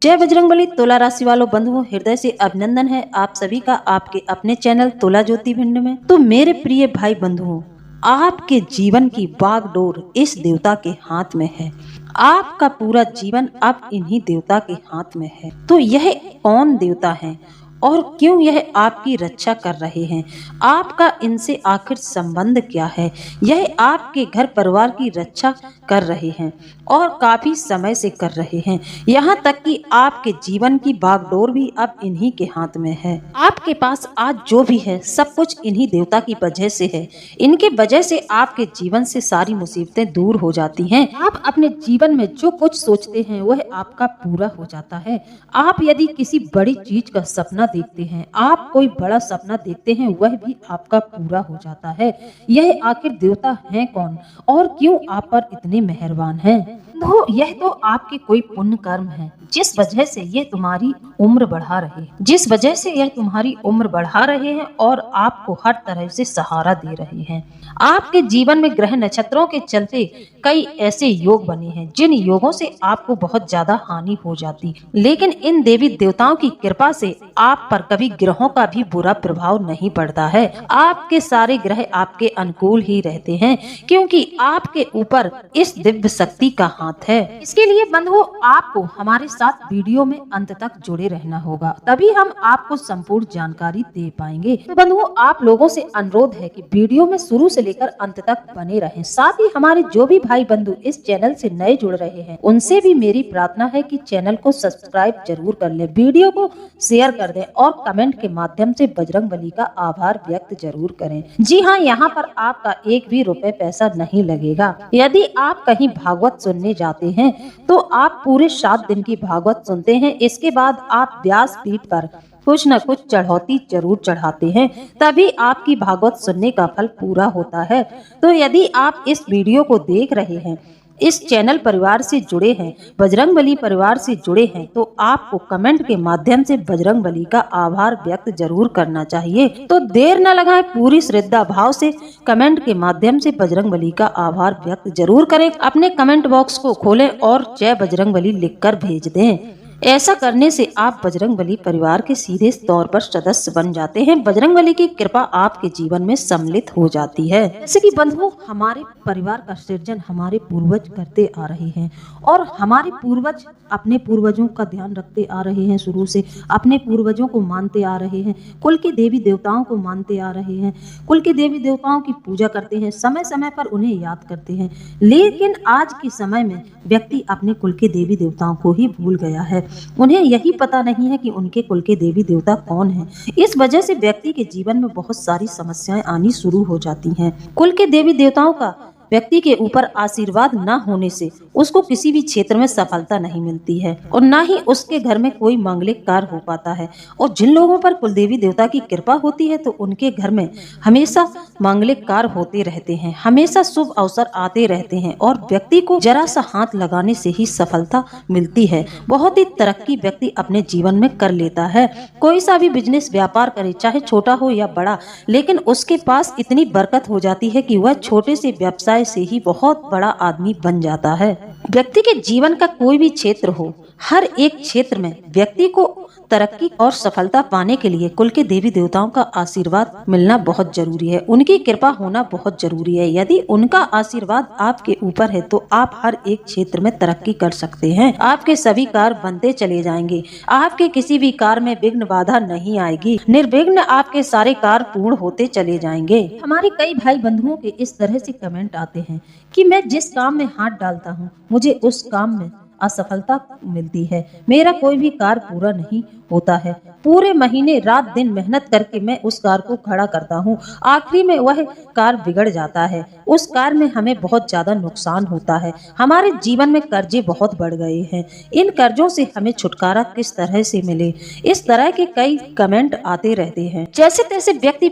जय बजरंगबली। तुला राशि वालों बंधुओं, हृदय से अभिनंदन है आप सभी का आपके अपने चैनल तुला ज्योति भिंड में। तो मेरे प्रिय भाई बंधुओं, आपके जीवन की बागडोर इस देवता के हाथ में है। आपका पूरा जीवन अब इन्हीं देवता के हाथ में है। तो यह कौन देवता है और क्यों यह आपकी रक्षा कर रहे हैं? आपका इनसे आखिर संबंध क्या है? यह आपके घर परिवार की रक्षा कर रहे हैं और काफी समय से कर रहे हैं। यहाँ तक कि आपके जीवन की बागडोर भी अब इन्हीं के हाथ में है। आपके पास आज जो भी है सब कुछ इन्हीं देवता की वजह से है। इनके वजह से आपके जीवन से सारी मुसीबतें दूर हो जाती हैं। आप अपने जीवन में जो कुछ सोचते हैं वह आपका पूरा हो जाता है। आप यदि किसी बड़ी चीज का सपना देखते हैं, आप कोई बड़ा सपना देखते हैं, वह भी आपका पूरा हो जाता है। यह आखिर देवता है कौन और क्यों आप पर इतने मेहरबान हैं? तो यह तो आपके कोई पुण्य कर्म है जिस वजह से ये तुम्हारी उम्र बढ़ा रहे हैं, जिस वजह से यह तुम्हारी उम्र बढ़ा रहे हैं और आपको हर तरह से सहारा दे रहे हैं। आपके जीवन में ग्रह नक्षत्रों के चलते कई ऐसे योग बने हैं जिन योगों से आपको बहुत ज्यादा हानि हो जाती, लेकिन इन देवी देवताओं की कृपा से आप पर कभी ग्रहों का भी बुरा प्रभाव नहीं पड़ता है। आपके सारे ग्रह आपके अनुकूल ही रहते हैं क्योंकि आपके ऊपर इस दिव्य शक्ति का हाथ है। इसके लिए बंधुओं, आपको हमारे साथ वीडियो में अंत तक जुड़े रहना होगा, तभी हम आपको संपूर्ण जानकारी दे पाएंगे। तो बंधुओं, आप लोगों से अनुरोध है कि वीडियो में शुरू से लेकर अंत तक बने रहें। साथ ही हमारे जो भी भाई बंधु इस चैनल से नए जुड़ रहे हैं, उनसे भी मेरी प्रार्थना है कि चैनल को सब्सक्राइब जरूर कर लें, वीडियो को शेयर कर दें और कमेंट के माध्यम से बजरंगबली का आभार व्यक्त जरूर करें। जी हाँ, यहाँ पर आपका एक भी रुपए पैसा नहीं लगेगा। यदि आप कहीं भागवत सुनने जाते हैं तो आप पूरे 7 दिन की भागवत सुनते हैं। इसके बाद आप व्यासपीठ पर कुछ न कुछ चढ़ौती जरूर चढ़ाते हैं, तभी आपकी भागवत सुनने का फल पूरा होता है। तो यदि आप इस वीडियो को देख रहे हैं, इस चैनल परिवार से जुड़े हैं, बजरंगबली परिवार से जुड़े हैं, तो आपको कमेंट के माध्यम से बजरंगबली का आभार व्यक्त जरूर करना चाहिए। तो देर न लगाएं, पूरी श्रद्धा भाव से कमेंट के माध्यम से बजरंगबली का आभार व्यक्त जरूर करें। अपने कमेंट बॉक्स को खोलें और जय बजरंगबली लिखकर भेज दें। ऐसा करने से आप बजरंगबली परिवार के सीधे तौर पर सदस्य बन जाते हैं। बजरंगबली की कृपा आपके जीवन में सम्मिलित हो जाती है। जैसे कि बंधुओं, हमारे परिवार का सृजन हमारे पूर्वज करते आ रहे हैं और हमारे पूर्वज अपने पूर्वजों का ध्यान रखते आ रहे हैं। शुरू से अपने पूर्वजों को मानते आ रहे हैं, कुल के देवी देवताओं को मानते आ रहे हैं, कुल के देवी देवताओं की पूजा करते हैं, समय समय पर उन्हें याद करते हैं। लेकिन आज के समय में व्यक्ति अपने कुल के देवी देवताओं को ही भूल गया है। उन्हें यही पता नहीं है कि उनके कुल के देवी देवता कौन हैं। इस वजह से व्यक्ति के जीवन में बहुत सारी समस्याएं आनी शुरू हो जाती हैं। कुल के देवी देवताओं का व्यक्ति के ऊपर आशीर्वाद न होने से उसको किसी भी क्षेत्र में सफलता नहीं मिलती है और न ही उसके घर में कोई मांगलिक कार्य हो पाता है। और जिन लोगों पर कुलदेवी देवता की कृपा होती है तो उनके घर में हमेशा मांगलिक कार्य होते रहते हैं, हमेशा शुभ अवसर आते रहते हैं और व्यक्ति को जरा सा हाथ लगाने से ही सफलता मिलती है। बहुत ही तरक्की व्यक्ति अपने जीवन में कर लेता है। कोई सा भी बिजनेस व्यापार करे, चाहे छोटा हो या बड़ा, लेकिन उसके पास इतनी बरकत हो जाती है कि वह छोटे से व्यवसाय से ही बहुत बड़ा आदमी बन जाता है। व्यक्ति के जीवन का कोई भी क्षेत्र हो, हर एक क्षेत्र में व्यक्ति को तरक्की और सफलता पाने के लिए कुल के देवी देवताओं का आशीर्वाद मिलना बहुत जरूरी है, उनकी कृपा होना बहुत जरूरी है। यदि उनका आशीर्वाद आपके ऊपर है तो आप हर एक क्षेत्र में तरक्की कर सकते हैं। आपके सभी कार्य बनते चले जाएंगे, आपके किसी भी कार्य में विघ्न बाधा नहीं आएगी, निर्विघ्न आपके सारे कार्य पूर्ण होते चले जाएंगे। हमारे कई भाई बंधुओं के इस तरह से कमेंट आते हैं कि मैं जिस काम में हाथ डालता हूँ मुझे उस काम में असफलता मिलती है, मेरा कोई भी कार्य पूरा नहीं होता है, पूरे महीने रात दिन मेहनत करके मैं उस कार्य को खड़ा करता हूँ, आखिरी में वह कार्य बिगड़ जाता है, उस कार्य में हमें बहुत ज्यादा नुकसान होता है, हमारे जीवन में कर्जे बहुत बढ़ गए हैं, इन कर्जों से हमें छुटकारा किस तरह से मिले। इस तरह के कई कमेंट आते रहते हैं। जैसे तैसे व्यक्ति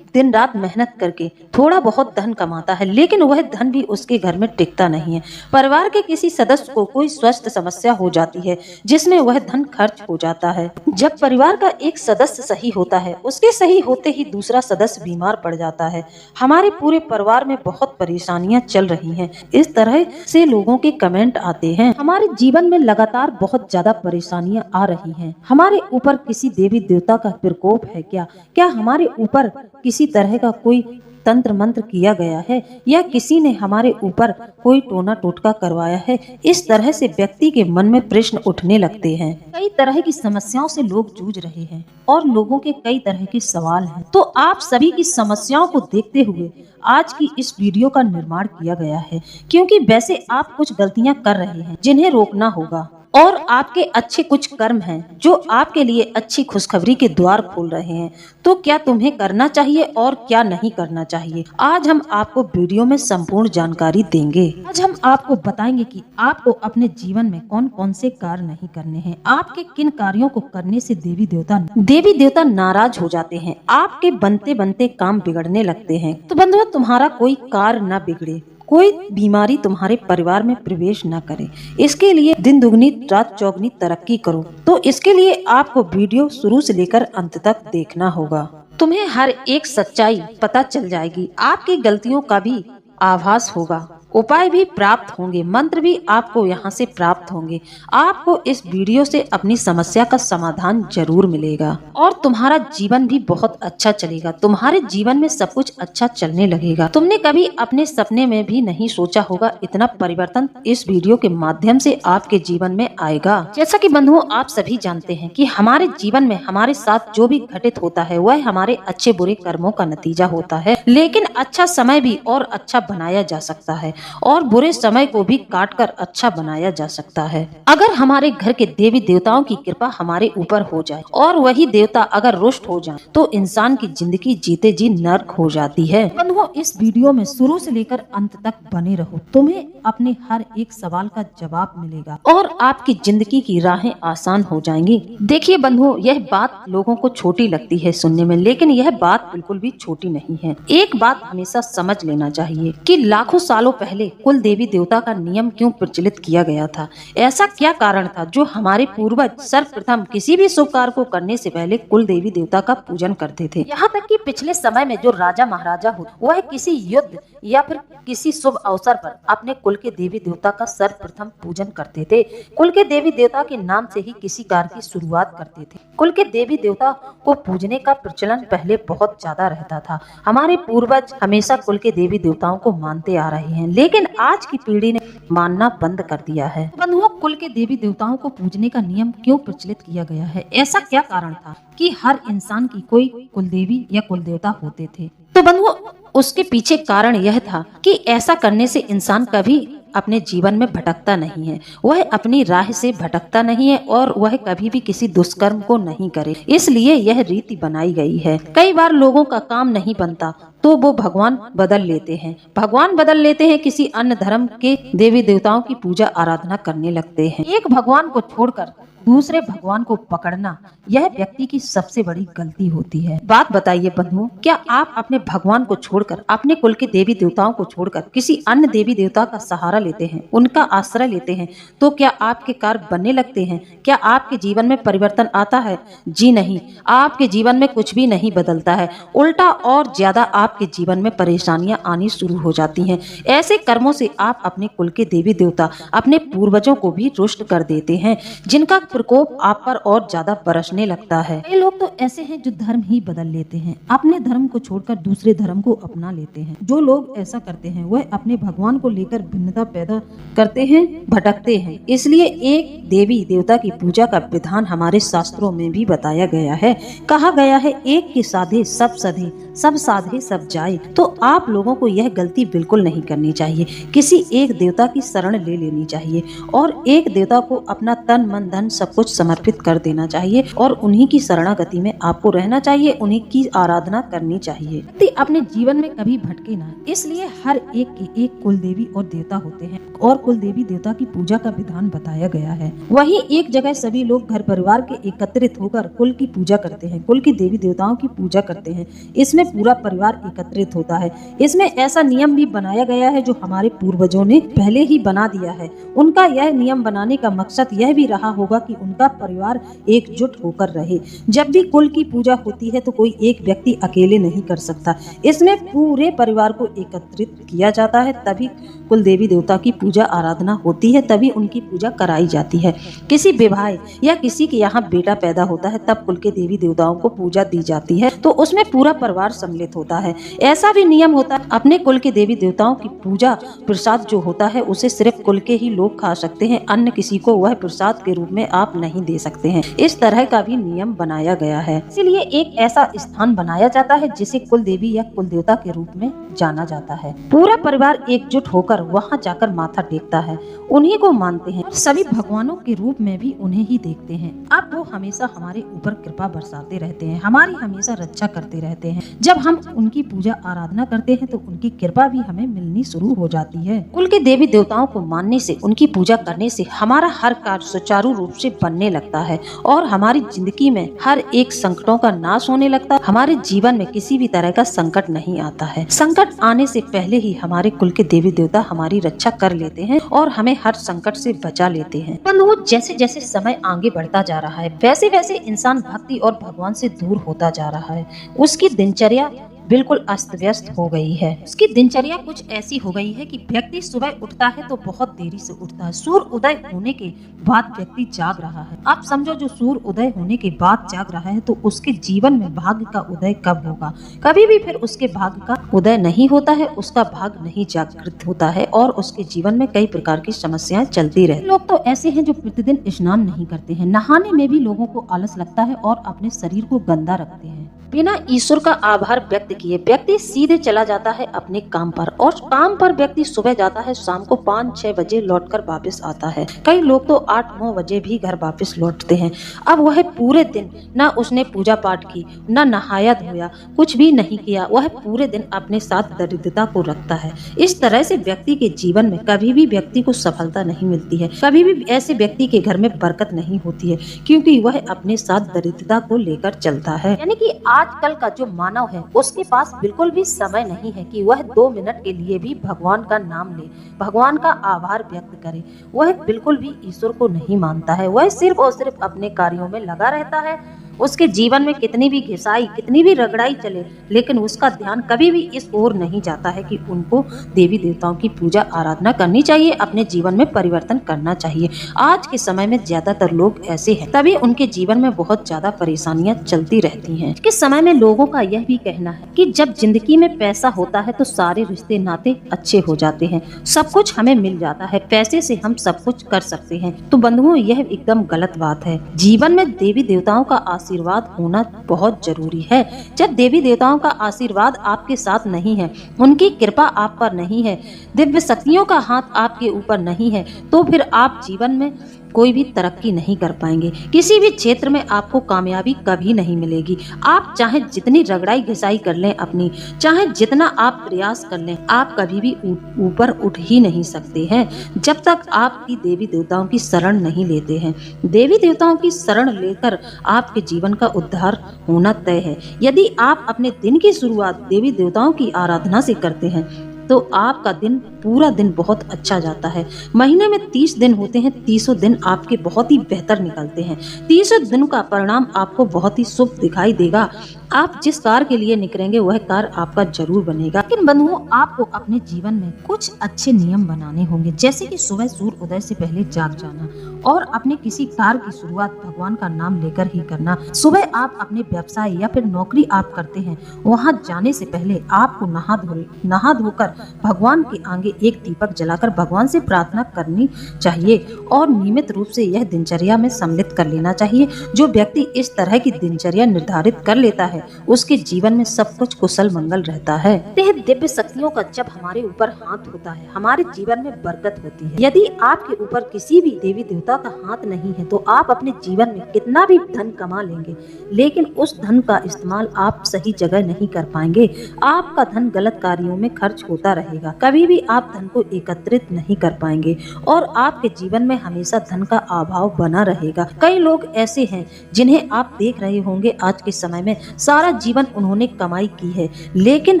दिन रात मेहनत करके थोड़ा बहुत धन कमाता है, लेकिन वह धन भी उसके घर में टिकता नहीं है। परिवार के किसी सदस्य को कोई स्वास्थ्य समस्या हो जाती है जिसमें वह धन खर्च हो जाता है। जब परिवार का एक सदस्य सही होता है, उसके सही होते ही दूसरा सदस्य बीमार पड़ जाता है। हमारे पूरे परिवार में बहुत परेशानियां चल रही हैं। इस तरह से लोगों के कमेंट आते हैं। हमारे जीवन में लगातार बहुत ज्यादा परेशानियां आ रही हैं। हमारे ऊपर किसी देवी देवता का प्रकोप है क्या? क्या हमारे ऊपर किसी तरह का कोई तंत्र मंत्र किया गया है या किसी ने हमारे ऊपर कोई टोना टोटका करवाया है? इस तरह से व्यक्ति के मन में प्रश्न उठने लगते हैं। कई तरह की समस्याओं से लोग जूझ रहे हैं और लोगों के कई तरह के सवाल हैं। तो आप सभी की समस्याओं को देखते हुए आज की इस वीडियो का निर्माण किया गया है, क्योंकि वैसे आप कुछ गलतियां कर रहे हैं जिन्हें रोकना होगा, और आपके अच्छे कुछ कर्म हैं जो आपके लिए अच्छी खुशखबरी के द्वार खोल रहे हैं। तो क्या तुम्हें करना चाहिए और क्या नहीं करना चाहिए, आज हम आपको वीडियो में संपूर्ण जानकारी देंगे। आज हम आपको बताएंगे कि आपको अपने जीवन में कौन कौन से कार्य नहीं करने हैं, आपके किन कार्यों को करने से देवी देवता नाराज हो जाते हैं, आपके बनते बनते काम बिगड़ने लगते हैं। तो बंधुओं, तुम्हारा कोई कार्य न बिगड़े, कोई बीमारी तुम्हारे परिवार में प्रवेश न करे, इसके लिए दिन दुगनी रात चौगनी तरक्की करो। तो इसके लिए आपको वीडियो शुरू से लेकर अंत तक देखना होगा। तुम्हें हर एक सच्चाई पता चल जाएगी, आपकी गलतियों का भी आभास होगा, उपाय भी प्राप्त होंगे, मंत्र भी आपको यहाँ से प्राप्त होंगे। आपको इस वीडियो से अपनी समस्या का समाधान जरूर मिलेगा और तुम्हारा जीवन भी बहुत अच्छा चलेगा। तुम्हारे जीवन में सब कुछ अच्छा चलने लगेगा। तुमने कभी अपने सपने में भी नहीं सोचा होगा इतना परिवर्तन इस वीडियो के माध्यम से आपके जीवन में आएगा। जैसा कि बंधुओं, आप सभी जानते हैं कि हमारे जीवन में हमारे साथ जो भी घटित होता है वह हमारे अच्छे बुरे कर्मों का नतीजा होता है, लेकिन अच्छा समय भी और अच्छा बनाया जा सकता है और बुरे समय को भी काटकर अच्छा बनाया जा सकता है। अगर हमारे घर के देवी देवताओं की कृपा हमारे ऊपर हो जाए और वही देवता अगर रुष्ट हो जाए तो इंसान की जिंदगी जीते जी नर्क हो जाती है। बंधुओं, इस वीडियो में शुरू से लेकर अंत तक बने रहो, तुम्हें अपने हर एक सवाल का जवाब मिलेगा और आपकी जिंदगी की राहें आसान हो जाएंगी। देखिए बंधुओं, यह बात लोगों को छोटी लगती है सुनने में, लेकिन यह बात बिल्कुल भी छोटी नहीं है। एक बात हमेशा समझ लेना चाहिए कि लाखों सालों पहले कुल देवी देवता का नियम क्यों प्रचलित किया गया था। ऐसा क्या कारण था जो हमारे पूर्वज सर्वप्रथम किसी भी शुभ कार्य को करने से पहले कुल देवी देवता का पूजन करते थे। यहाँ तक कि पिछले समय में जो राजा महाराजा हो, वह किसी युद्ध या फिर किसी शुभ अवसर पर अपने कुल के देवी देवता का सर्वप्रथम पूजन करते थे। कुल के देवी देवता के नाम से ही किसी कार्य की शुरुआत करते थे। कुल के देवी देवता को पूजने का प्रचलन पहले बहुत ज्यादा रहता था। हमारे पूर्वज हमेशा कुल के देवी देवताओं को मानते आ रहे हैं, लेकिन आज की पीढ़ी ने मानना बंद कर दिया है। बंधुओं, कुल के देवी देवताओं को पूजने का नियम क्यों प्रचलित किया गया है? ऐसा क्या कारण था कि हर इंसान की कोई कुल देवी या कुल देवता होते थे? तो बंधुओं, उसके पीछे कारण यह था कि ऐसा करने से इंसान कभी अपने जीवन में भटकता नहीं है, वह अपनी राह से भटकता नहीं है और वह कभी भी किसी दुष्कर्म को नहीं करे, इसलिए यह रीति बनाई गई है। कई बार लोगों का काम नहीं बनता तो वो भगवान बदल लेते हैं, किसी अन्य धर्म के देवी देवताओं की पूजा आराधना करने लगते हैं। एक भगवान को छोड़कर दूसरे भगवान को पकड़ना यह व्यक्ति की सबसे बड़ी गलती होती है। बात बताइए बंधुओं, क्या आप अपने भगवान को छोड़कर, अपने कुल के देवी देवताओं को छोड़कर किसी अन्य देवी देवता का सहारा लेते हैं, उनका आश्रय लेते हैं, तो क्या आपके कार्य बनने लगते हैं? क्या आपके जीवन में परिवर्तन आता है? जी नहीं, आपके जीवन में कुछ भी नहीं बदलता है, उल्टा और ज्यादा आपके जीवन में परेशानियां आनी शुरू हो जाती हैं। ऐसे कर्मों से आप अपने कुल के देवी देवता, अपने पूर्वजों को भी रुष्ट कर देते हैं, जिनका प्रकोप आप पर और ज्यादा बरसने लगता है। कई लोग तो ऐसे हैं जो धर्म ही बदल लेते हैं, अपने धर्म को छोड़कर दूसरे धर्म को अपना लेते हैं। जो लोग ऐसा करते हैं वह अपने भगवान को लेकर भिन्नता पैदा करते हैं, भटकते हैं। इसलिए एक देवी देवता की पूजा का विधान हमारे शास्त्रों में भी बताया गया है। कहा गया है, एक के साधे सब सधे, सब साधे सब जाए। तो आप लोगों को यह गलती बिल्कुल नहीं करनी चाहिए। किसी एक देवता की शरण ले लेनी चाहिए और एक देवता को अपना तन मन धन सब सब कुछ समर्पित कर देना चाहिए और उन्हीं की शरणागति में आपको रहना चाहिए, उन्हीं की आराधना करनी चाहिए। व्यक्ति अपने जीवन में कभी भटके ना, इसलिए हर एक के एक कुल देवी और देवता होते हैं और कुल देवी देवता की पूजा का विधान बताया गया है। वही एक जगह सभी लोग घर परिवार के एकत्रित होकर कुल की पूजा करते हैं, कुल की देवी देवताओं की पूजा करते हैं। इसमें पूरा परिवार एकत्रित होता है। इसमें ऐसा नियम भी बनाया गया है जो हमारे पूर्वजों ने पहले ही बना दिया है। उनका यह नियम बनाने का मकसद यह भी रहा होगा कि उनका परिवार एकजुट होकर रहे। जब भी कुल की पूजा होती है तो कोई एक व्यक्ति अकेले नहीं कर सकता, इसमें पूरे परिवार को एकत्रित किया जाता है, तभी कुल देवी देवता की पूजा आराधना होती है, तभी उनकी पूजा कराई जाती है। किसी विवाह या किसी के यहाँ बेटा पैदा होता है तब कुल के देवी देवताओं को पूजा दी जाती है, तो उसमें पूरा परिवार सम्मिलित होता है। ऐसा भी नियम होता है अपने कुल के देवी देवताओं की पूजा प्रसाद जो होता है उसे सिर्फ कुल के ही लोग खा सकते हैं, अन्य किसी को वह प्रसाद के रूप में आप नहीं दे सकते हैं। इस तरह का भी नियम बनाया गया है। इसलिए एक ऐसा स्थान बनाया जाता है जिसे कुल देवी या कुल देवता के रूप में जाना जाता है। पूरा परिवार एकजुट होकर वहां जाकर माथा टेकता है, उन्हीं को मानते हैं, सभी भगवानों के रूप में भी उन्हें ही देखते हैं। अब वो हमेशा हमारे ऊपर कृपा बरसाते रहते हैं, हमारी हमेशा रक्षा करते रहते हैं। जब हम उनकी पूजा आराधना करते हैं तो उनकी कृपा भी हमें मिलनी शुरू हो जाती है। कुल के देवी देवताओं को मानने से, उनकी पूजा करने से हमारा हर कार्य सुचारू रूप से बनने लगता है और हमारी जिंदगी में हर एक संकटों का नाश होने लगता है। हमारे जीवन में किसी भी तरह का संकट नहीं आता है। संकट आने से पहले ही हमारे कुल के देवी देवता हमारी रक्षा कर लेते हैं और हमें हर संकट से बचा लेते हैं। बंधुओं, जैसे जैसे समय आगे बढ़ता जा रहा है वैसे वैसे इंसान भक्ति और भगवान से दूर होता जा रहा है। उसकी दिनचर्या बिल्कुल अस्त व्यस्त हो गई है। उसकी दिनचर्या कुछ ऐसी हो गई है कि व्यक्ति सुबह उठता है तो बहुत देरी से उठता है। सूर्य उदय होने के बाद व्यक्ति जाग रहा है। आप समझो, जो सूर्य उदय होने के बाद जाग रहा है तो उसके जीवन में भाग्य का उदय कब होगा? कभी भी फिर उसके भाग्य का उदय नहीं होता है, उसका भाग्य नहीं जागृत होता है और उसके जीवन में कई प्रकार की समस्याएं चलती रहती। लोग तो ऐसे हैं जो प्रतिदिन स्नान नहीं करते हैं, नहाने में भी लोगों को आलस लगता है और अपने शरीर को गंदा रखते हैं। बिना ईश्वर का आभार व्यक्त किए व्यक्ति सीधे चला जाता है अपने काम पर, और काम पर व्यक्ति सुबह जाता है, शाम को 5-6 बजे लौटकर वापस आता है। कई लोग तो 8-9 बजे भी घर वापस लौटते हैं। अब वह पूरे दिन न उसने पूजा पाठ की, न नहाया धोया, कुछ भी नहीं किया। वह पूरे दिन अपने साथ दरिद्रता को रखता है। इस तरह से व्यक्ति के जीवन में कभी भी व्यक्ति को सफलता नहीं मिलती है, कभी भी ऐसे व्यक्ति के घर में बरकत नहीं होती है, क्योंकि वह अपने साथ दरिद्रता को लेकर चलता है। यानी कि आजकल का जो मानव है उसके पास बिल्कुल भी समय नहीं है कि वह 2 मिनट के लिए भी भगवान का नाम ले, भगवान का आभार व्यक्त करे। वह बिल्कुल भी ईश्वर को नहीं मानता है, वह सिर्फ और सिर्फ अपने कार्यों में लगा रहता है। उसके जीवन में कितनी भी घिसाई, कितनी भी रगड़ाई चले, लेकिन उसका ध्यान कभी भी इस ओर नहीं जाता है कि उनको देवी देवताओं की पूजा आराधना करनी चाहिए, अपने जीवन में परिवर्तन करना चाहिए। आज के समय में ज्यादातर लोग ऐसे हैं, तभी उनके जीवन में बहुत ज्यादा परेशानियां चलती रहती हैं। इस समय में लोगों का यह भी कहना है कि जब जिंदगी में पैसा होता है तो सारे रिश्ते नाते अच्छे हो जाते हैं, सब कुछ हमें मिल जाता है, पैसे से हम सब कुछ कर सकते हैं। तो बंधुओं, यह एकदम गलत बात है। जीवन में देवी देवताओं का आशीर्वाद होना बहुत जरूरी है। जब देवी देवताओं का आशीर्वाद आपके साथ नहीं है, उनकी कृपा आप पर नहीं है, दिव्य शक्तियों का हाथ आपके ऊपर नहीं है, तो फिर आप जीवन में कोई भी तरक्की नहीं कर पाएंगे। किसी भी क्षेत्र में आपको कामयाबी कभी नहीं मिलेगी। आप चाहे जितनी रगड़ाई घिसाई कर लें अपनी, चाहे जितना आप प्रयास कर लें, आप कभी भी ऊपर उठ ही नहीं सकते हैं जब तक आपकी देवी देवताओं की शरण नहीं लेते हैं। देवी देवताओं की शरण लेकर आपके जीवन का उद्धार होना तय है। यदि आप अपने दिन की शुरुआत देवी देवताओं की आराधना से करते हैं तो आपका दिन, पूरा दिन बहुत अच्छा जाता है। महीने में 30 दिन होते हैं, 30 दिन आपके बहुत ही बेहतर निकलते हैं। 30 दिन का परिणाम आपको बहुत ही शुभ दिखाई देगा। आप जिस कार्य के लिए निकलेंगे वह कार्य आपका जरूर बनेगा। लेकिन बंधुओं, आपको अपने जीवन में कुछ अच्छे नियम बनाने होंगे, जैसे कि सुबह सूर्य उदय से पहले जाग जाना और अपने किसी कार्य की शुरुआत भगवान का नाम लेकर ही करना। सुबह आप अपने व्यवसाय या फिर नौकरी आप करते हैं, वहां जाने से पहले आपको नहा धोकर भगवान के आगे एक दीपक जलाकर भगवान से प्रार्थना करनी चाहिए और नियमित रूप से यह दिनचर्या में सम्मिलित कर लेना चाहिए। जो व्यक्ति इस तरह की दिनचर्या निर्धारित कर लेता है उसके जीवन में सब कुछ कुशल मंगल रहता है। दिव्य शक्तियों का जब हमारे ऊपर हाथ होता है हमारे जीवन में बरकत होती है। यदि आपके ऊपर किसी भी देवी देवता का हाथ नहीं है तो आप अपने जीवन में कितना भी धन कमा लेंगे, लेकिन उस धन का इस्तेमाल आप सही जगह नहीं कर पाएंगे। आपका धन गलत कार्यों में खर्च होता रहेगा, कभी भी आप धन को एकत्रित नहीं कर पाएंगे और आपके जीवन में हमेशा धन का अभाव बना रहेगा। कई लोग ऐसे हैं जिन्हें आप देख रहे होंगे आज के समय में सारा जीवन उन्होंने कमाई की है, लेकिन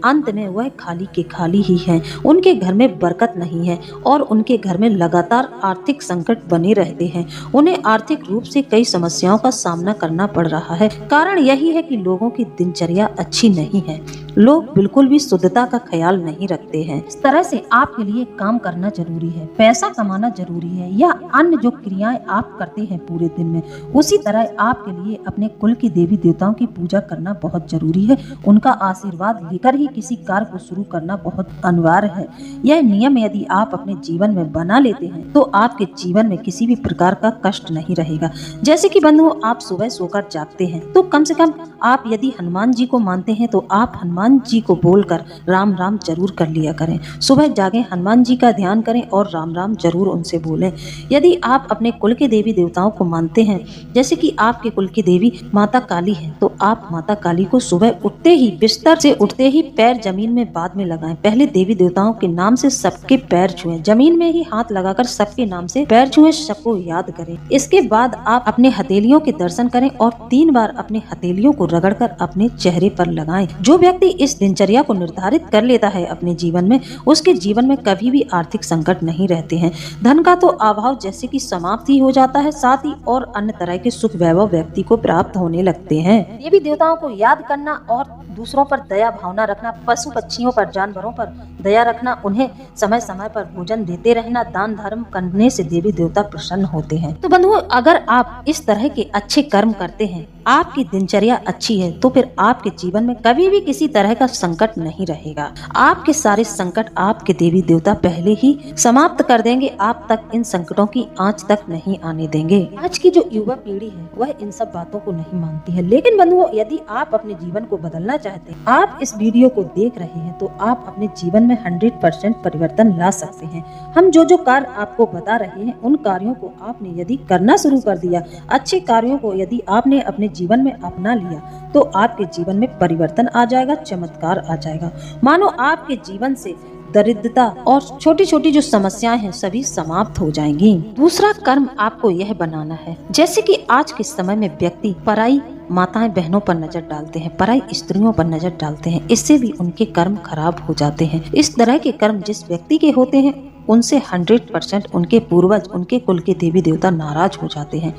अंत में वह खाली के खाली ही हैं। उनके घर में बरकत नहीं है और उनके घर में लगातार आर्थिक संकट बने रहते हैं। उन्हें आर्थिक रूप से कई समस्याओं का सामना करना पड़ रहा है। कारण यही है कि लोगों की दिनचर्या अच्छी नहीं है, लोग बिल्कुल भी शुद्धता का ख्याल नहीं रखते हैं। इस तरह से आपके लिए काम करना जरूरी है, पैसा कमाना जरूरी है या अन्य जो क्रियाएं आप करते हैं पूरे दिन में, उसी तरह आपके लिए अपने कुल की देवी देवताओं की पूजा करना बहुत जरूरी है। उनका आशीर्वाद लेकर ही किसी कार्य को शुरू करना बहुत अनिवार्य है। यह नियम यदि आप अपने जीवन में बना लेते हैं तो आपके जीवन में किसी भी प्रकार का कष्ट नहीं रहेगा। जैसे कि बंधुओं, आप सुबह सोकर जागते हैं तो कम से कम आप यदि हनुमान जी को मानते हैं तो आप हनुमान जी को बोलकर राम राम जरूर कर लिया करें। सुबह जागे हनुमान जी का ध्यान करें और राम राम जरूर उनसे बोलें। यदि आप अपने कुल के देवी देवताओं को मानते हैं, जैसे कि आपके कुल की देवी माता काली है, तो आप माता काली को सुबह उठते ही, बिस्तर से उठते ही पैर जमीन में बाद में लगाएं। पहले देवी देवताओं के नाम से सबके पैर छुएं, जमीन में ही हाथ लगाकर सबके नाम से पैर छुएं, सबको याद करें। इसके बाद आप अपने हथेलियों के दर्शन करें और 3 बार अपने हथेलियों को रगड़कर अपने चेहरे पर लगाएं। जो व्यक्ति इस दिनचर्या को निर्धारित कर लेता है अपने जीवन में, उसके जीवन में कभी भी आर्थिक संकट नहीं रहते हैं। धन का तो अभाव जैसे कि समाप्त ही हो जाता है, साथ ही और अन्य तरह के सुख वैभव व्यक्ति को प्राप्त होने लगते हैं। देवी देवताओं को याद करना और दूसरों पर दया भावना रखना, पशु पक्षियों पर, जानवरों पर दया रखना, उन्हें समय समय पर भोजन देते रहना, दान धर्म करने से देवी देवता प्रसन्न होते हैं। तो बंधुओं, अगर आप इस तरह के अच्छे कर्म करते हैं, आपकी दिनचर्या अच्छी है, तो फिर आपके जीवन में कभी भी किसी तरह का संकट नहीं रहेगा। आपके सारे संकट आपके देवी देवता पहले ही समाप्त कर देंगे, आप तक इन संकटों की आंच तक नहीं आने देंगे। आज की जो युवा पीढ़ी है वह इन सब बातों को नहीं मानती है, लेकिन बंधुओं, यदि आप अपने जीवन को बदलना चाहते हैं, आप इस वीडियो को देख रहे हैं, तो आप अपने जीवन में 100% परिवर्तन ला सकते हैं। हम जो जो कार्य आपको बता रहे हैं, उन कार्यों को आपने यदि करना शुरू कर दिया, अच्छे कार्यों को यदि आपने अपने जीवन में अपना लिया, तो आपके जीवन में परिवर्तन आ जाएगा, चमत्कार आ जाएगा। मानो आपके जीवन से दरिद्रता और छोटी छोटी जो समस्याएं हैं सभी समाप्त हो जाएंगी। दूसरा कर्म आपको यह बनाना है, जैसे कि आज के समय में व्यक्ति पराई माताएं बहनों पर नजर डालते हैं, पराई स्त्रियों पर नजर डालते हैं, इससे भी उनके कर्म खराब हो जाते हैं। इस तरह के कर्म जिस व्यक्ति के होते हैं उनसे 100% उनके पूर्वज, उनके कुल के देवी देवता नाराज हो जाते हैं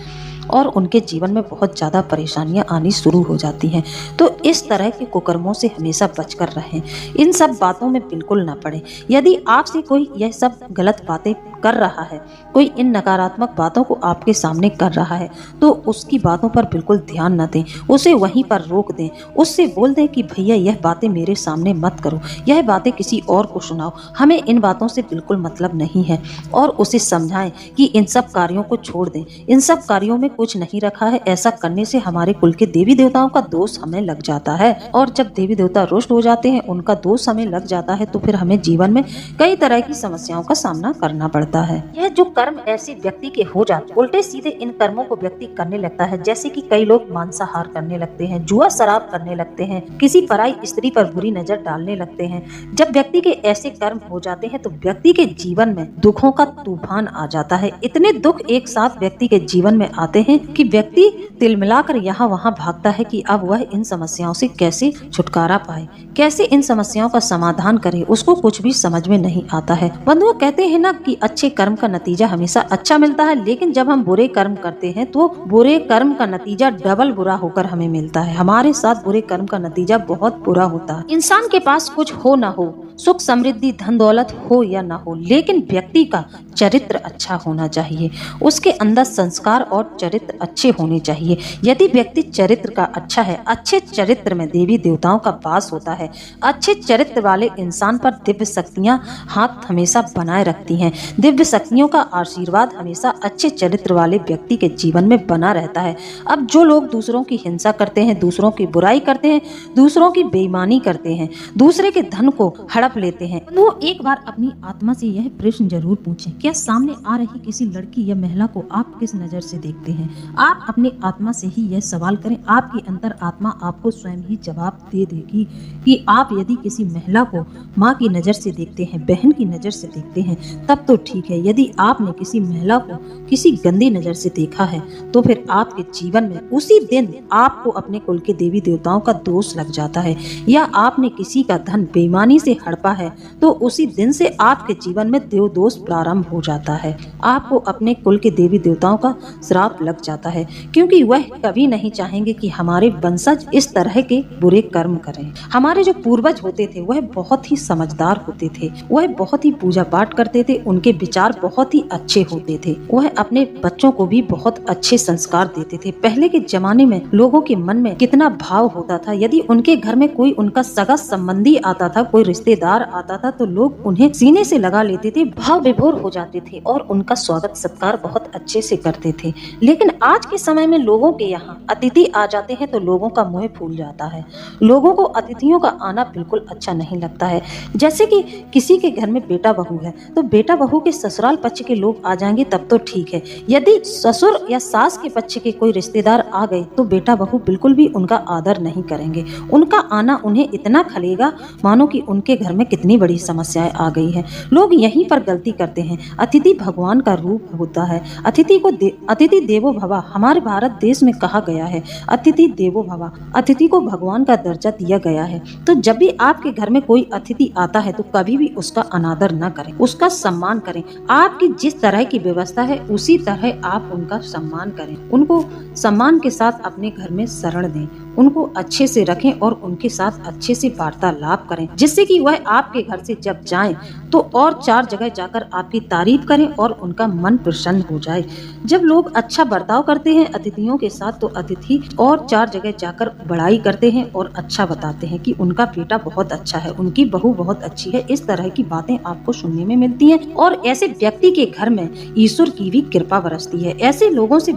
और उनके जीवन में बहुत ज्यादा परेशानियां आनी शुरू हो जाती हैं। तो इस तरह के कुकर्मों से हमेशा बचकर रहें, इन सब बातों में बिल्कुल न पड़े। यदि आपसे कोई यह सब गलत बातें कर रहा है, कोई इन नकारात्मक बातों को आपके सामने कर रहा है, तो उसकी बातों पर बिल्कुल ध्यान न दें, उसे वहीं पर रोक दें, उससे बोल दें कि भैया यह बातें मेरे सामने मत करो, यह बातें किसी और को सुनाओ, हमें इन बातों से बिल्कुल मतलब नहीं है। और उसे समझाएं कि इन सब कार्यों को छोड़ दें, इन सब कार्यों में कुछ नहीं रखा है, ऐसा करने से हमारे कुल के देवी देवताओं का दोष हमें लग जाता है, और जब देवी देवता रुष्ट हो जाते हैं, उनका दोष हमें लग जाता है, तो फिर हमें जीवन में कई तरह की समस्याओं का सामना करना पड़ता है। यह जो कर्म ऐसे व्यक्ति के हो जाते, उल्टे सीधे इन कर्मों को व्यक्ति करने लगता है, जैसे कि कई लोग मांसाहार करने लगते हैं, जुआ शराब करने लगते हैं, किसी पराई स्त्री पर बुरी नजर डालने लगते हैं। जब व्यक्ति के ऐसे कर्म हो जाते हैं तो व्यक्ति के जीवन में दुखों का तूफान आ जाता है। इतने दुख एक साथ व्यक्ति के जीवन में आते हैं कि व्यक्ति तिलमिलाकर यहाँ वहाँ भागता है कि अब वह इन समस्याओं से कैसे छुटकारा पाए, कैसे इन समस्याओं का समाधान करे, उसको कुछ भी समझ में नहीं आता है। बंधुओं, कहते हैं ना कि अच्छे कर्म का नतीजा हमेशा अच्छा मिलता है, लेकिन जब हम बुरे कर्म करते हैं तो बुरे कर्म का नतीजा डबल बुरा होकर हमें मिलता है। हमारे साथ बुरे कर्म का नतीजा बहुत बुरा होता है। इंसान के पास कुछ हो ना हो, सुख समृद्धि धन दौलत हो या ना हो, लेकिन व्यक्ति का चरित्र अच्छा होना चाहिए, उसके अंदर संस्कार और चरित्र अच्छे होने चाहिए। यदि व्यक्ति चरित्र का अच्छा है, अच्छे चरित्र में देवी देवताओं का वास होता है। अच्छे चरित्र वाले इंसान पर दिव्य शक्तियां हाथ हमेशा बनाए रखती हैं। दिव्य शक्तियों का आशीर्वाद हमेशा अच्छे चरित्र वाले व्यक्ति के जीवन में बना रहता है। अब जो लोग दूसरों की हिंसा करते हैं, दूसरों की बुराई करते हैं, दूसरों की बेईमानी करते हैं, दूसरे के धन को हड़प लेते हैं, वो एक बार अपनी आत्मा से यह प्रश्न जरूर पूछें, क्या सामने आ रही किसी लड़की या महिला को आप किस नजर से देखते हैं? आप अपनी आत्मा से ही यह सवाल करें। आपकी अंतर आत्मा आपको स्वयं ही जवाब दे देगी कि आप यदि किसी महिला को माँ की नजर से देखते हैं, बहन की नजर से देखते हैं, तब तो ठीक है। यदि आपने किसी महिला को किसी गंदी नजर से देखा है, तो फिर आपके जीवन में उसी दिन आपको अपने कुल के देवी देवताओं का दोष लग जाता है। या आपने किसी का धन बेईमानी से हड़पा है, तो उसी दिन से आपके जीवन में देव दोष प्रारंभ हो जाता है। आपको अपने कुल के देवी देवताओं का श्राप लग जाता है, क्योंकि वह कभी नहीं चाहेंगे कि हमारे वंशज इस तरह के बुरे कर्म करें। हमारे जो पूर्वज होते थे वह बहुत ही समझदार होते थे, वह बहुत ही पूजा पाठ करते थे, उनके विचार बहुत ही अच्छे होते थे, वह अपने बच्चों को भी बहुत अच्छे संस्कार देते थे। पहले के जमाने में लोगों के मन में कितना भाव होता था। यदि उनके घर में कोई उनका सगा संबंधी आता था, कोई रिश्तेदार आता था, तो लोग उन्हें सीने से लगा लेते थे, भाव विभोर हो जाते थे और उनका स्वागत सत्कार बहुत अच्छे से करते थे। लेकिन आज के समय में लोगों के यहाँ अतिथि आ जाते हैं तो लोगों का मुंह फूल जाता है। लोगों को अतिथियों का आना बिल्कुल अच्छा नहीं लगता है। जैसे कि किसी के घर में बेटा बहू है, तो बेटा बहू के ससुराल पक्ष के लोग आ जाएंगे तब तो ठीक है। यदि ससुर या सास के पक्ष के कोई रिश्तेदार आ गए, तो बेटा बहू बिल्कुल भी उनका आदर नहीं करेंगे। उनका आना उन्हें इतना खलेगा मानो कि उनके घर में कितनी बड़ी समस्याएं आ गई है। लोग यहीं पर गलती करते हैं। अतिथि भगवान का रूप होता है। अतिथि देवो भव हमारे भारत देश में कहा गया है, अतिथि देवो भव, अतिथि को भगवान का दर्जा दिया गया है। तो जब भी आपके घर में कोई अतिथि आता है, तो कभी भी उसका अनादर न करें, उसका सम्मान करें। आपकी जिस तरह की व्यवस्था है उसी तरह आप उनका सम्मान करें। उनको सम्मान के साथ अपने घर में शरण दें, उनको अच्छे से रखें और उनके साथ अच्छे से वार्तालाप करें, जिससे कि वह आपके घर से जब जाएं तो और चार जगह जाकर आपकी तारीफ करें और उनका मन प्रसन्न हो जाए। जब लोग अच्छा बर्ताव करते हैं अतिथियों के साथ, तो अतिथि और चार जगह जाकर बड़ाई करते हैं और अच्छा बताते हैं कि उनका बेटा बहुत अच्छा है, उनकी बहू बहुत अच्छी है। इस तरह की बातें आपको सुनने में मिलती हैं और ऐसे व्यक्ति के घर में ईश्वर की भी कृपा बरसती है। ऐसे लोगों से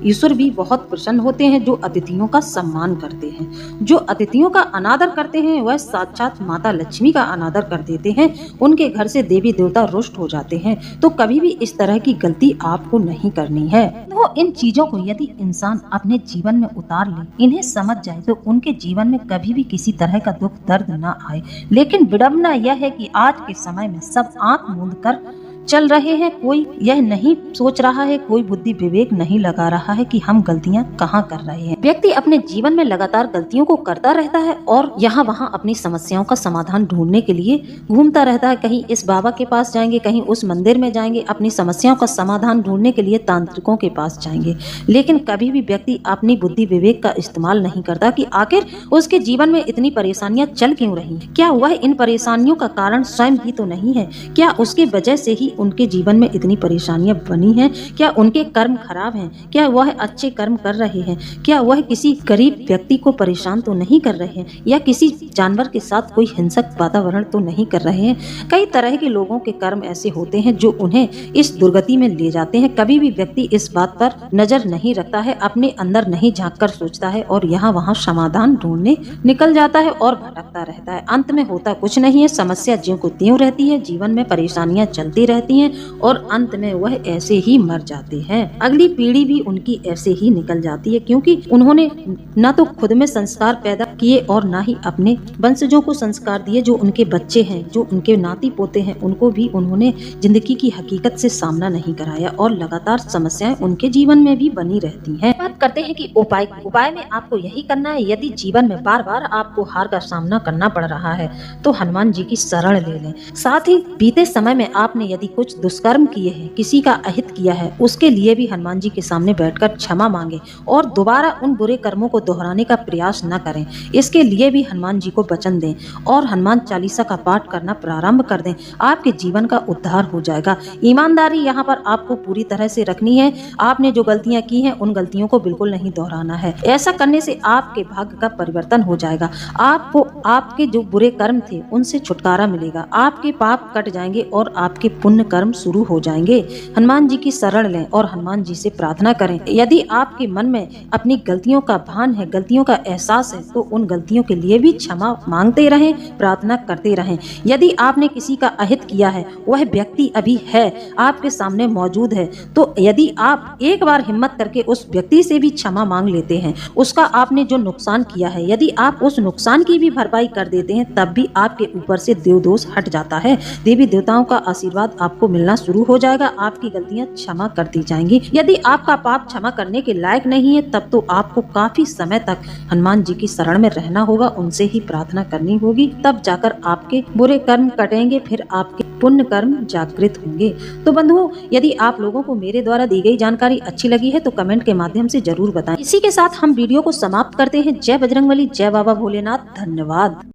ईश्वर भी बहुत प्रसन्न होते हैं जो अतिथियों का सम्मान करते हैं। जो अतिथियों का अनादर करते हैं वह साक्षात माता लक्ष्मी का अनादर कर देते हैं। उनके घर से देवी देवता रुष्ट हो जाते हैं। तो कभी भी इस तरह की गलती आपको नहीं करनी है। तो इन चीजों को यदि इंसान अपने जीवन में उतार ले, इन्हें समझ जाए, तो उनके जीवन में कभी भी किसी तरह का दुख दर्द न आए। लेकिन विडंबना यह है कि आज के समय में सब आंख मूंद कर चल रहे हैं। कोई यह नहीं सोच रहा है, कोई बुद्धि विवेक नहीं लगा रहा है कि हम गलतियां कहाँ कर रहे हैं। व्यक्ति अपने जीवन में लगातार गलतियों को करता रहता है और यहाँ वहाँ अपनी समस्याओं का समाधान ढूंढने के लिए घूमता रहता है। कहीं इस बाबा के पास जाएंगे, कहीं उस मंदिर में जाएंगे, अपनी समस्याओं का समाधान ढूंढने के लिए तांत्रिकों के पास जाएंगे। लेकिन कभी भी व्यक्ति अपनी बुद्धि विवेक का इस्तेमाल नहीं करता कि आखिर उसके जीवन में इतनी परेशानियां चल क्यों रही। क्या वह इन परेशानियों का कारण स्वयं ही तो नहीं है? क्या उसके वजह से ही उनके जीवन में इतनी परेशानियां बनी हैं? क्या उनके कर्म खराब हैं? क्या वह अच्छे कर्म कर रहे हैं? क्या वह किसी गरीब व्यक्ति को परेशान तो नहीं कर रहे हैं? या किसी जानवर के साथ कोई हिंसक वातावरण तो नहीं कर रहे हैं? कई तरह के लोगों के कर्म ऐसे होते हैं जो उन्हें इस दुर्गति में ले जाते हैं। कभी भी व्यक्ति इस बात पर नजर नहीं रखता है, अपने अंदर नहीं झांक कर सोचता है और यहाँ वहाँ समाधान ढूंढने निकल जाता है और भटकता रहता है। अंत में होता कुछ नहीं है, समस्या ज्यों को त्यों रहती है, जीवन में परेशानियां चलती रहती हैं और अंत में वह ऐसे ही मर जाते हैं। अगली पीढ़ी भी उनकी ऐसे ही निकल जाती है, क्योंकि उन्होंने न तो खुद में संस्कार पैदा किए और न ही अपने वंशजों को संस्कार दिए। जो उनके बच्चे हैं, जो उनके नाती पोते हैं, उनको भी उन्होंने जिंदगी की हकीकत से सामना नहीं कराया और लगातार समस्याएं उनके जीवन में भी बनी रहती हैं। बात करते हैं कि उपाय में आपको यही करना है। यदि जीवन में बार बार आपको हार का सामना करना पड़ रहा है तो हनुमान जी की शरण ले लें। साथ ही बीते समय में आपने यदि कुछ दुष्कर्म किए हैं, किसी का अहित किया है, उसके लिए भी हनुमान जी के सामने बैठकर क्षमा मांगे और दोबारा उन बुरे कर्मों को दोहराने का प्रयास न करें। इसके लिए भी हनुमान जी को वचन दें और हनुमान चालीसा का पाठ करना प्रारंभ कर दें। आपके जीवन का उद्धार हो जाएगा। ईमानदारी यहाँ पर आपको पूरी तरह से रखनी है। आपने जो गलतियां की हैं उन गलतियों को बिल्कुल नहीं दोहराना है। ऐसा करने से आपके भाग्य का परिवर्तन हो जाएगा। आपको आपके जो बुरे कर्म थे उनसे छुटकारा मिलेगा। आपके पाप कट जाएंगे और आपके पुण्य कर्म शुरू हो जाएंगे। हनुमान जी की शरण लें और हनुमान जी से प्रार्थना करें। यदि आपके मन में अपनी गलतियों का भान है, गलतियों का एहसास है, तो उन गलतियों के लिए भी क्षमा मांगते रहें, प्रार्थना करते रहें। यदि आपने किसी का अहित किया है, वह व्यक्ति अभी है, आपके सामने मौजूद है, तो यदि आप एक बार हिम्मत करके उस व्यक्ति से भी क्षमा मांग लेते हैं, उसका आपने जो नुकसान किया है, यदि आप उस नुकसान की भी भरपाई कर देते हैं, तब भी आपके ऊपर से देव दोष हट जाता है। देवी देवताओं का आशीर्वाद आपको मिलना शुरू हो जाएगा। आपकी गलतियां क्षमा कर दी जाएंगी। यदि आपका पाप क्षमा करने के लायक नहीं है, तब तो आपको काफी समय तक हनुमान जी की शरण में रहना होगा, उनसे ही प्रार्थना करनी होगी, तब जाकर आपके बुरे कर्म कटेंगे, फिर आपके पुण्य कर्म जागृत होंगे। तो बंधुओं, यदि आप लोगों को मेरे द्वारा दी गई जानकारी अच्छी लगी है तो कमेंट के माध्यम से जरूर बताएं। इसी के साथ हम वीडियो को समाप्त करते हैं। जय बजरंगबली, जय बाबा भोलेनाथ, धन्यवाद।